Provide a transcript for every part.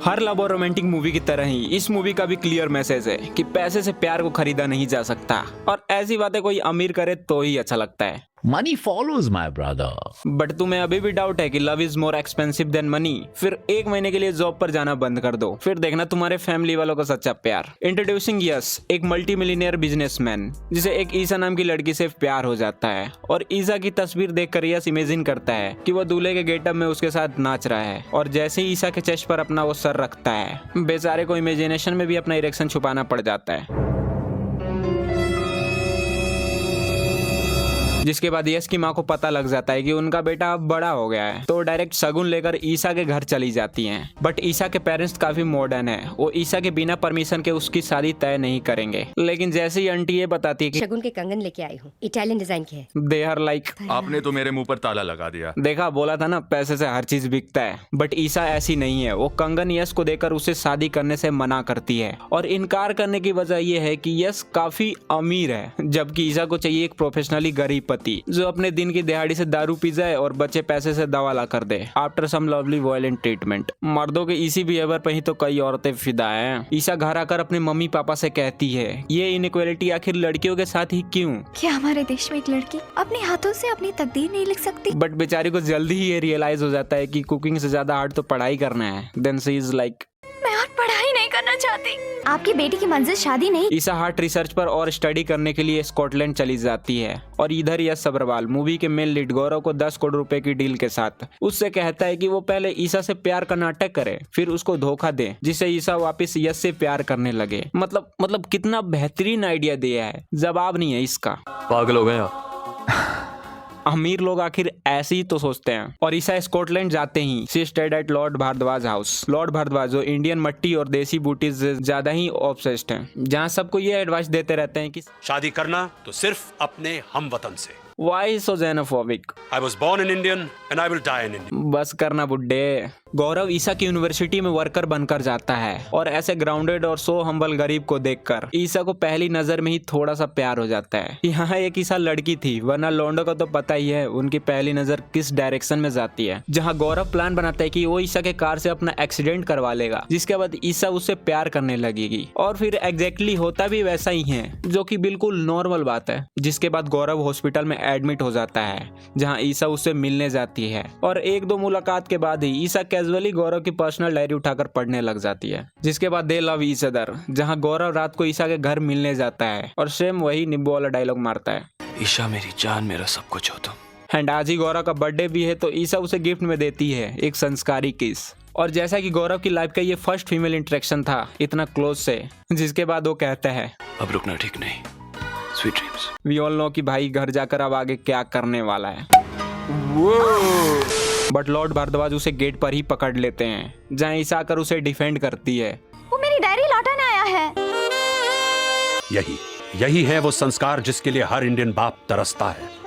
हर love और romantic movie की तरह ही इस मूवी का भी क्लियर मैसेज है कि पैसे से प्यार को खरीदा नहीं जा सकता और ऐसी बातें कोई अमीर करे तो ही अच्छा लगता है। Money follows, my brother. But तुम्हें अभी भी डाउट है कि love is more expensive than money? फिर 1 महीने के लिए जॉब पर जाना बंद कर दो, फिर देखना तुम्हारे फैमिली वालों का सच्चा प्यार। इंट्रोड्यूसिंग यस, एक मल्टी मिलियनियर बिजनेसमैन जिसे एक ईसा नाम की लड़की से प्यार हो जाता है और ईसा की तस्वीर देखकर यस इमेजिन करता है कि वो दूल्हे के गेटअप में उसके साथ नाच रहा है और जैसे ही ईसा के चेस्ट पर अपना वो सर रखता है, बेचारे को इमेजिनेशन में भी अपना इरेक्शन छुपाना पड़ जाता है। जिसके बाद यश की माँ को पता लग जाता है कि उनका बेटा अब बड़ा हो गया है, तो डायरेक्ट शगुन लेकर ईसा के घर चली जाती हैं। बट ईसा के पेरेंट्स काफी मॉडर्न है, वो ईसा के बिना परमिशन के उसकी शादी तय नहीं करेंगे। लेकिन जैसे ही आंटी ये बताती है कि शगुन के कंगन लेके आई हूँ, इटालियन डिजाइन के है। दे आर लाइक, आपने तो मेरे मुंह पर ताला लगा दिया। देखा, बोला था ना पैसे से हर चीज बिकता है। बट ईसा ऐसी नहीं है, वो कंगन यश को देकर उसे शादी करने से मना करती है और इनकार करने की वजह यह है कि यश काफी अमीर है, जबकि ईसा को चाहिए एक प्रोफेशनली गरीब पति जो अपने दिन की दिहाड़ी से दारू पी जाए और बचे पैसे से दवा ला कर दे after some lovely violent treatment. मर्दों के इसी बिहेवियर पर ही तो कई औरतें फिदा हैं। ईसा घर आकर अपने मम्मी पापा से कहती है ये इनइक्वालिटी आखिर लड़कियों के साथ ही क्यों? क्या हमारे देश में एक लड़की अपने हाथों से अपनी तकदीर नहीं लिख सकती? बट बेचारी को जल्दी ही ये रियलाइज हो जाता है कि कुकिंग से ज्यादा हार्ड तो पढ़ाई करना है। देन शी इज लाइक, मैं और पढ़ाई नहीं करना चाहती। आपकी बेटी की मंजिल शादी नहीं। ईसा हार्ट रिसर्च पर और स्टडी करने के लिए स्कॉटलैंड चली जाती है और इधर यश सब्रवाल मूवी के मेन लीड गौरव को 10 करोड़ रुपए की डील के साथ उससे कहता है कि वो पहले ईसा से प्यार का नाटक करे, फिर उसको धोखा दे, जिससे ईसा वापस यश से प्यार करने लगे। मतलब कितना बेहतरीन आइडिया दिया है, जवाब नहीं है इसका। पागल हो गए आप। अमीर लोग आखिर ऐसे ही तो सोचते हैं। और ईसा स्कॉटलैंड जाते ही she stayed at lord Bhardwaj house. Lord Bhardwaj जो इंडियन मट्टी और देसी बूटी से ज्यादा ही ऑब्सेस्ड हैं, जहाँ सबको ये एडवाइस देते रहते हैं कि शादी करना तो सिर्फ अपने हम वतन से। Why so xenophobic? I was born in Indian and I will die in India. बस करना बुड्ढे। गौरव ईसा की यूनिवर्सिटी में वर्कर बनकर जाता है और ऐसे ग्राउंडेड और सो हम्बल गरीब को देखकर ईसा को पहली नजर में ही थोड़ा सा प्यार हो जाता है। यहाँ एक ईसा लड़की थी, वरना लोंडो को तो पता ही है उनकी पहली नजर किस डायरेक्शन में जाती है। जहाँ गौरव प्लान बनाता है कि वो ईसा के कार से अपना एक्सीडेंट करवा लेगा, जिसके बाद ईसा उससे प्यार करने लगेगी और फिर एग्जैक्टली होता भी वैसा ही है, जो कि बिल्कुल नॉर्मल बात है। जिसके बाद गौरव हॉस्पिटल में एडमिट हो जाता है, जहाँ ईसा उससे मिलने जाती है और 1-2 मुलाकात के बाद ही ईसा कैजुअली गौरव की पर्सनल डायरी उठाकर पढ़ने लग जाती है। जिसके बाद दे लव ईच अदर, जहाँ गौरव रात को ईसा के घर मिलने जाता है और सेम वही नींबू वाला डायलॉग मारता है, ईशा मेरी जान, मेरा सब कुछ हो तुम। एंड आज ही गौरव का बर्थडे भी है, तो ईसा उसे गिफ्ट में देती है एक संस्कारी किस। और जैसा कि गौरव की लाइफ का ये फर्स्ट फीमेल इंटरेक्शन था इतना क्लोज से, जिसके बाद वो कहता है अब रुकना ठीक नहीं। Sweet dreams. We all know कि भाई घर जाकर अब आगे क्या करने वाला है। बट लॉर्ड भारद्वाज उसे गेट पर ही पकड़ लेते हैं, जहाँ ईसा आकर उसे डिफेंड करती है। वो मेरी डायरी लौटाने आया है। यही है वो संस्कार जिसके लिए हर इंडियन बाप तरसता है।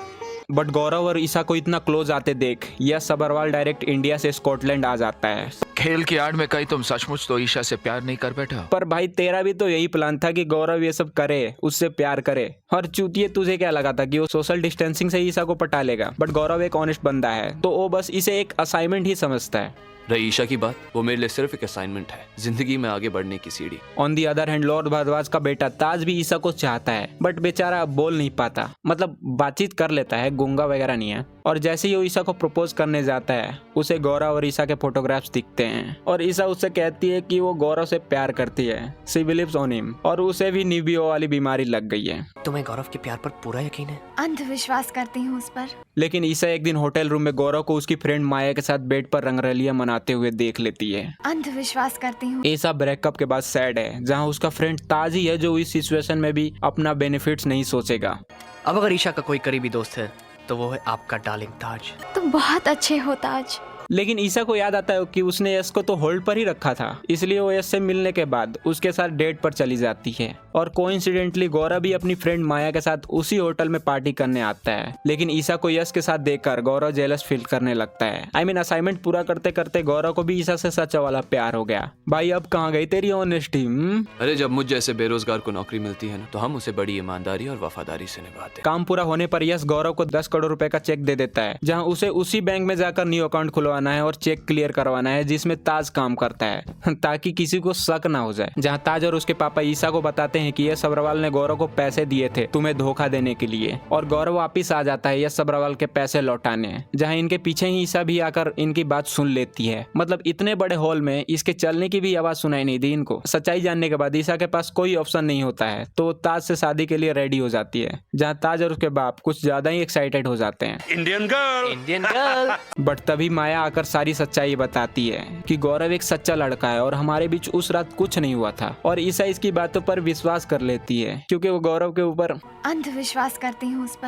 बट गौरव और ईसा को इतना क्लोज आते देख यश सब्रवाल डायरेक्ट इंडिया से स्कॉटलैंड आ जाता है। खेल की आड़ में कहीं तुम सचमुच तो ईशा से प्यार नहीं कर बैठा? पर भाई तेरा भी तो यही प्लान था कि गौरव ये सब करे, उससे प्यार करे। और चूतिए तुझे क्या लगा था कि वो सोशल डिस्टेंसिंग से ईसा को पटा लेगा? बट गौरव एक ऑनेस्ट बंदा है, तो वो बस इसे एक असाइनमेंट ही समझता है। रही ईशा की बात, वो मेरे लिए सिर्फ एक असाइनमेंट है, जिंदगी में आगे बढ़ने की सीढ़ी। On the other hand lord Bhardwaj का बेटा ताज भी ईसा को चाहता है, बट बेचारा बोल नहीं पाता। मतलब बातचीत कर लेता है, गूंगा वगैरह नहीं है। और जैसे ही वो ईसा को प्रपोज करने जाता है, उसे गौरव और ईसा के फोटोग्राफ्स दिखते हैं और ईसा उससे कहती है कि वो गौरव से प्यार करती है। शी बिलीव्स ऑन हिम और उसे भी नीबियो वाली बीमारी लग गई है। तुम्हें गौरव के प्यार पर पूरा यकीन है? अंधविश्वास करती हूँ उस पर। लेकिन ईसा एक दिन होटल रूम में गौरव को उसकी फ्रेंड माया के साथ बेड पर रंगरलियां मनाते हुए देख लेती है। अंधविश्वास करती हूँ। ईसा ब्रेकअप के बाद सैड है, जहाँ उसका फ्रेंड ताज ही है जो इस सिचुएशन में भी अपना बेनिफिट्स नहीं सोचेगा। अब अगर ईशा का कोई करीबी दोस्त है तो वो है आपका डार्लिंग ताज। तुम बहुत अच्छे हो ताज। लेकिन ईसा को याद आता है कि उसने यश को तो होल्ड पर ही रखा था, इसलिए वो यश से मिलने के बाद उसके साथ डेट पर चली जाती है। और कोइंसिडेंटली गौरव भी अपनी फ्रेंड माया के साथ उसी होटल में पार्टी करने आता है। लेकिन ईसा को यश के साथ देखकर गौरव जेलस फील करने लगता है। I mean, असाइनमेंट पूरा करते करते गौरव को भी ईसा से सच्चा वाला प्यार हो गया। भाई अब कहाँ गई तेरी ऑनेस्टी? अरे जब मुझ जैसे बेरोजगार को नौकरी मिलती है ना, तो हम उसे बड़ी ईमानदारी और वफादारी से निभाते हैं। काम पूरा होने पर यश गौरव को 10 करोड़ रुपए का चेक दे देता है, जहाँ उसे उसी बैंक में जाकर न्यू अकाउंट खुलवा खुलवाना है और चेक क्लियर करवाना है जिसमें ताज काम करता है ताकि किसी को शक ना हो जाए। जहाँ ताज और उसके पापा ईसा को बताते हैं कि यश सब्रवाल ने गौरव को पैसे दिए थे तुम्हें धोखा देने के लिए, और गौरव वापिस आ जाता है यश सब्रवाल के पैसे लौटाने। जहाँ इनके पीछे ही ईसा भी आकर इनकी बात सुन लेती है। मतलब इतने बड़े हॉल में इसके चलने की भी आवाज सुनाई नहीं दी इनको। सच्चाई जानने के बाद ईसा के पास कोई ऑप्शन नहीं होता है तो ताज से शादी के लिए रेडी हो जाती है। जहाँ ताज और उसके बाप कुछ ज्यादा ही एक्साइटेड हो जाते हैं। Indian girl. बट तभी माया आकर सारी सच्चाई बताती है कि गौरव एक सच्चा लड़का है और हमारे बीच उस रात कुछ नहीं हुआ था। और ईसा इसकी बातों पर विश्वास कर लेती है क्योंकि वो गौरव के ऊपर अंधविश्वास करती हूँ उस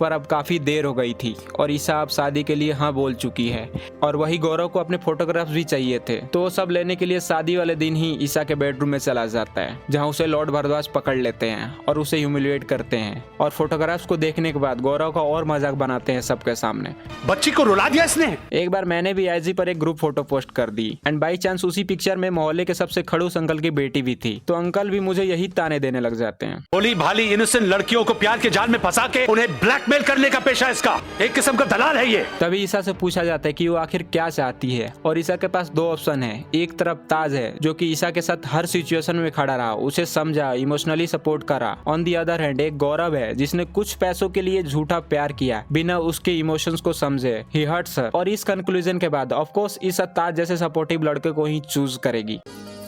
पर अब काफी देर हो गई थी और ईसा अब शादी के लिए हाँ बोल चुकी है। और वही गौरव को अपने फोटोग्राफ्स भी चाहिए थे तो वो सब लेने के लिए शादी वाले दिन ही ईसा के बेडरूम में चला जाता है, जहाँ उसे लॉर्ड भारद्वाज पकड़ लेते हैं और उसे ह्यूमिलिएट करते हैं। और फोटोग्राफ्स को देखने के बाद गौरव का और मजाक बनाते हैं सबके सामने। बच्ची को रुला दिया इसने। एक बार मैंने भी IG पर एक ग्रुप फोटो पोस्ट कर दी एंड बाई चांस उसी पिक्चर में मोहल्ले के सबसे खड़ूस अंकल की बेटी भी थी, तो अंकल भी मुझे यही ताने देने लग जाते हैं। भोली भाली इनोसेंट लड़कियों को प्यार के जाल में फंसा के उन्हें ब्लैकमेल करने का पेशा इसका। एक किस्म का दलाल है ये। तभी ईसा से पूछा जाता है कि वो आखिर क्या चाहती है और ईसा के पास दो ऑप्शन है। एक तरफ ताज है जो कि ईसा के साथ हर सिचुएशन में खड़ा रहा, उसे समझा, इमोशनली सपोर्ट करा। ऑन दी अदर हैंड एक गौरव है जिसने कुछ पैसों के लिए झूठा प्यार किया बिना उसके इमोशंस को समझे। ही हर्ट्स हर। और इस कंक्लूजन के बाद ऑफ कोर्स ईसा ताज जैसे सपोर्टिव लड़के को ही चूज करेगी।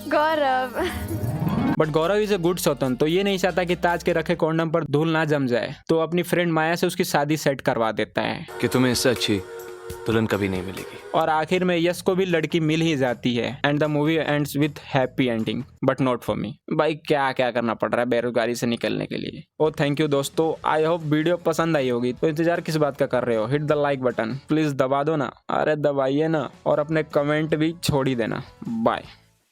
Gaurav but Gaurav is a good सौतन, तो ये नहीं चाहता कि ताज के रखे कॉन्डम पर धूल ना जम जाए, तो अपनी फ्रेंड माया से उसकी शादी सेट करवा देता है कि तुम्हें इससे अच्छी दुल्हन कभी नहीं मिलेगी। और आखिर में यश को भी लड़की मिल ही जाती है and the movie ends with happy ending but not for me. भाई क्या क्या करना पड़ रहा है बेरोजगारी से निकलने के लिए। ओ थैंक यू दोस्तों, आई होप वीडियो पसंद आई होगी। तो इंतजार किस बात का कर रहे हो, hit the like button please दबा दो ना, अरे दबाइए ना, और अपने कमेंट भी छोड़ ही देना। बाय।